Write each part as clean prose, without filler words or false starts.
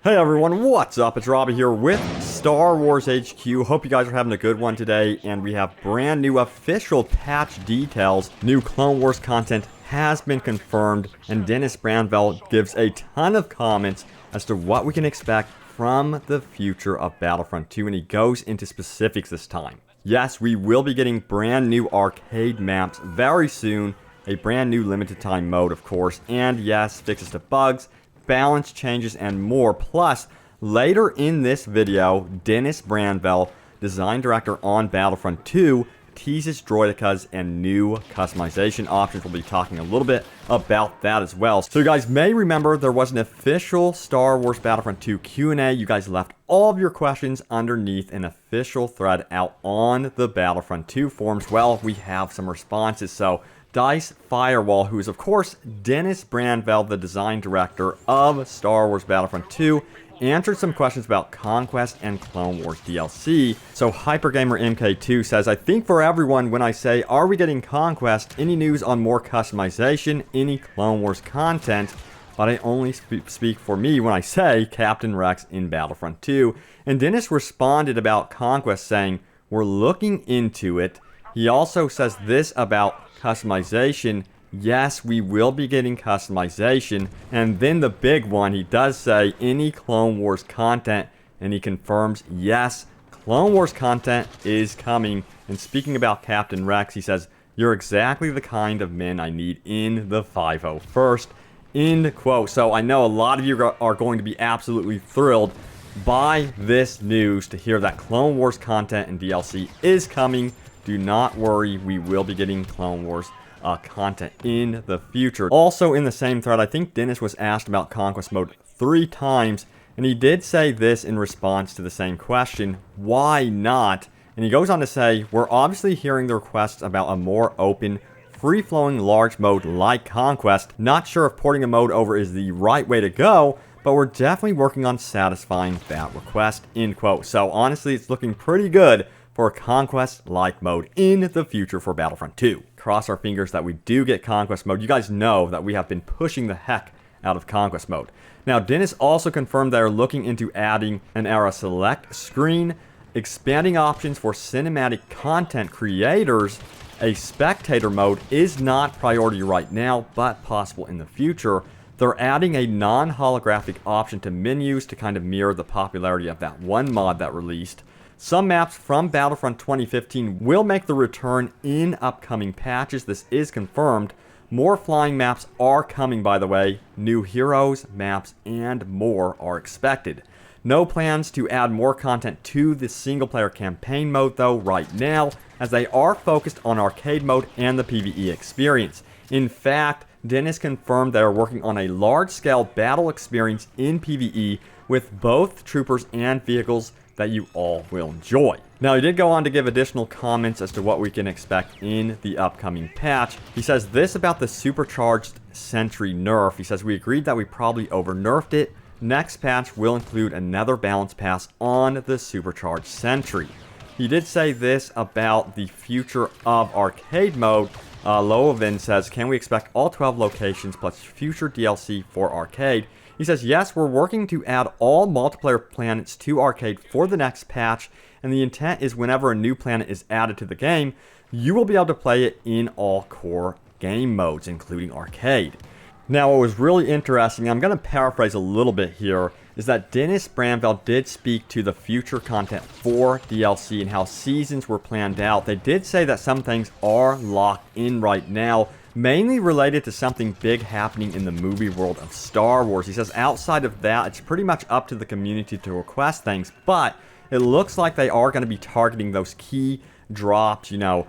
Hey everyone, what's up? It's Robbie here with Star Wars HQ. Hope you guys are having a good one today, and we have brand new official patch details. New Clone Wars content has been confirmed, and Dennis Brandveld gives a ton of comments as to what we can expect from the future of Battlefront 2, and he goes into specifics this time. Yes, we will be getting brand new arcade maps very soon, a brand new limited time mode of course, and yes, fixes to bugs, balance changes, and more. Plus, later in this video, Dennis Brandveld, design director on Battlefront 2, teases droidicas and new customization options. We'll be talking a little bit about that as well. So you guys may remember there was an official Star Wars Battlefront 2 Q&A. You guys left all of your questions underneath an official thread out on the Battlefront 2 forums. Well, we have some responses. So Dice Firewall, who is of course Dennis Brandveld, the design director of Star Wars Battlefront 2, answered some questions about Conquest and Clone Wars DLC. So Hypergamer MK2 says, I think for everyone when I say, are we getting Conquest, any news on more customization, any Clone Wars content? But I only speak for me when I say Captain Rex in Battlefront 2. And Dennis responded about Conquest saying, we're looking into it. He also says this about customization. Yes, we will be getting customization. And then the big one, he does say any Clone Wars content, and he confirms yes, Clone Wars content is coming. And speaking about Captain Rex, he says, you're exactly the kind of men I need in the 501st. End quote. So I know a lot of you are going to be absolutely thrilled by this news to hear that Clone Wars content and DLC is coming. Do not worry, we will be getting Clone Wars content in the future. Also in the same thread, I think Dennis was asked about Conquest mode 3 times, and he did say this in response to the same question, why not? And he goes on to say, we're obviously hearing the requests about a more open, free-flowing large mode like Conquest. Not sure if porting a mode over is the right way to go, but we're definitely working on satisfying that request, end quote. So honestly, it's looking pretty good for a Conquest-like mode in the future for Battlefront 2. Cross our fingers that we do get Conquest mode. You guys know that we have been pushing the heck out of Conquest mode. Now, Dennis also confirmed they are looking into adding an era select screen, expanding options for cinematic content creators. A spectator mode is not priority right now, but possible in the future. They're adding a non-holographic option to menus to kind of mirror the popularity of that one mod that released. Some maps from Battlefront 2015 will make the return in upcoming patches. This is confirmed. More flying maps are coming, by the way. New heroes, maps, and more are expected. No plans to add more content to the single-player campaign mode, though, right now, as they are focused on arcade mode and the PvE experience. In fact, Dennis confirmed they are working on a large-scale battle experience in PvE with both troopers and vehicles that you all will enjoy. Now, he did go on to give additional comments as to what we can expect in the upcoming patch. He says this about the supercharged sentry nerf. He says, we agreed that we probably over-nerfed it. Next patch will include another balance pass on the supercharged sentry. He did say this about the future of arcade mode. Loevin says, can we expect all 12 locations plus future DLC for arcade? He says, yes, we're working to add all multiplayer planets to arcade for the next patch, and the intent is whenever a new planet is added to the game, you will be able to play it in all core game modes, including arcade. Now, what was really interesting, I'm going to paraphrase a little bit here, is that Dennis Brandveld did speak to the future content for DLC and how seasons were planned out. They did say that some things are locked in right now, mainly related to something big happening in the movie world of Star Wars. He says outside of that, it's pretty much up to the community to request things, but it looks like they are going to be targeting those key drops, you know,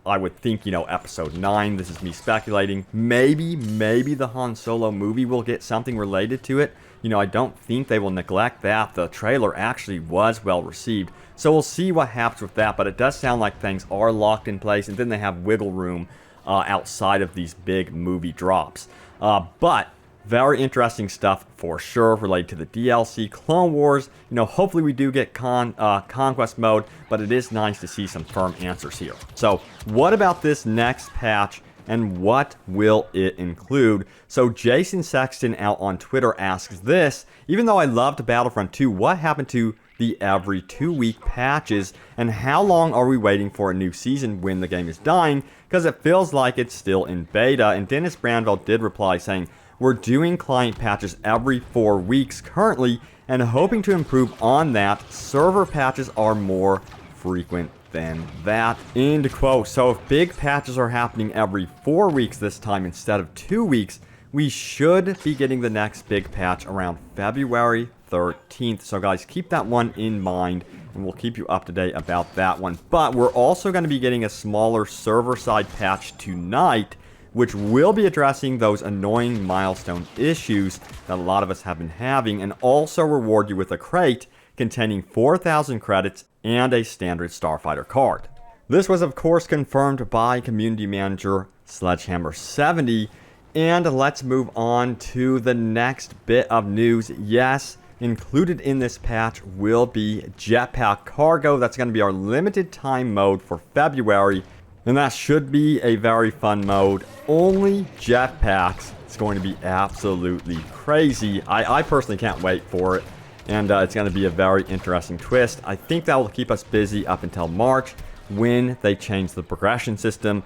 I would think, you know, episode 9, this is me speculating, maybe the Han Solo movie will get something related to it. You know, I don't think they will neglect that. The trailer actually was well received, so we'll see what happens with that, but it does sound like things are locked in place, and then they have wiggle room outside of these big movie drops. But very interesting stuff for sure related to the DLC, Clone Wars. You know, hopefully we do get Conquest mode, but it is nice to see some firm answers here. So what about this next patch and what will it include? So Jason Sexton out on Twitter asks this: even though I loved Battlefront 2, what happened to the every 2-week patches, and how long are we waiting for a new season when the game is dying? Because it feels like it's still in beta. And Dennis Brandville did reply saying, we're doing client patches every 4 weeks currently and hoping to improve on that. Server patches are more frequent than that. End quote. So if big patches are happening every 4 weeks this time instead of 2 weeks, we should be getting the next big patch around February 13th. So guys, keep that one in mind and we'll keep you up to date about that one. But we're also going to be getting a smaller server side patch tonight, which will be addressing those annoying milestone issues that a lot of us have been having, and also reward you with a crate containing 4,000 credits and a standard Starfighter card. This was of course confirmed by community manager Sledgehammer70, and let's move on to the next bit of news. Yes, included in this patch will be Jetpack Cargo. That's going to be our limited time mode for February. And that should be a very fun mode. Only jetpacks. It's going to be absolutely crazy. I personally can't wait for it. And it's going to be a very interesting twist. I think that will keep us busy up until March when they change the progression system.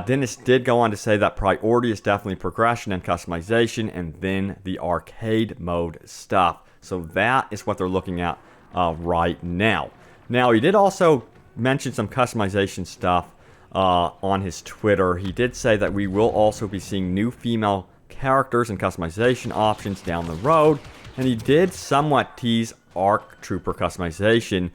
Dennis did go on to say that priority is definitely progression and customization, and then the arcade mode stuff. So that is what they're looking at right now. Now, he did also mention some customization stuff on his Twitter. He did say that we will also be seeing new female characters and customization options down the road, and he did somewhat tease ARC Trooper customization.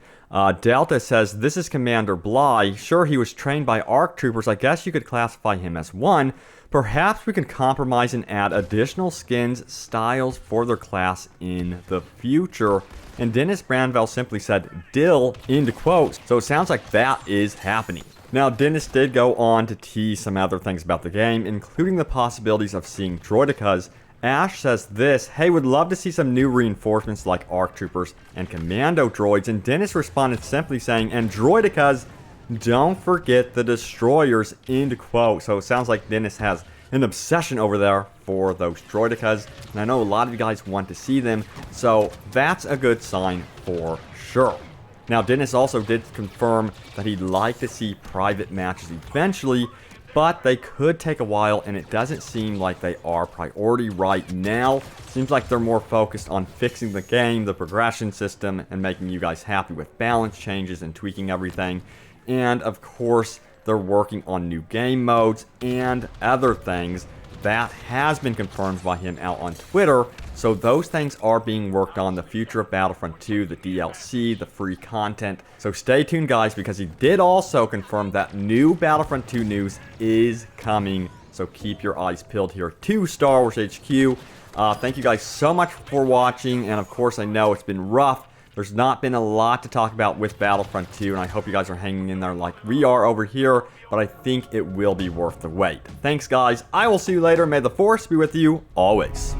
Delta says, this is Commander Bly. Sure, he was trained by ARC Troopers. I guess you could classify him as one. Perhaps we can compromise and add additional skins, styles for their class in the future. And Dennis Brandville simply said, dill, end quote. So it sounds like that is happening. Now, Dennis did go on to tease some other things about the game, including the possibilities of seeing droidicas. Ash says this: hey, would love to see some new reinforcements like ARC Troopers and Commando droids. And Dennis responded simply saying, and droidicas, don't forget the destroyers, end quote. So it sounds like Dennis has an obsession over there for those droidicas. And I know a lot of you guys want to see them, so that's a good sign for sure. Now, Dennis also did confirm that he'd like to see private matches eventually, but they could take a while, and it doesn't seem like they are priority right now. Seems like they're more focused on fixing the game, the progression system, and making you guys happy with balance changes and tweaking everything. And of course, they're working on new game modes and other things. That has been confirmed by him out on Twitter. So those things are being worked on. The future of Battlefront 2, the DLC, the free content. So stay tuned, guys, because he did also confirm that new Battlefront 2 news is coming. So keep your eyes peeled here to Star Wars HQ. Thank you guys so much for watching. And of course, I know it's been rough. There's not been a lot to talk about with Battlefront 2, and I hope you guys are hanging in there like we are over here, but I think it will be worth the wait. Thanks, guys. I will see you later. May the Force be with you always.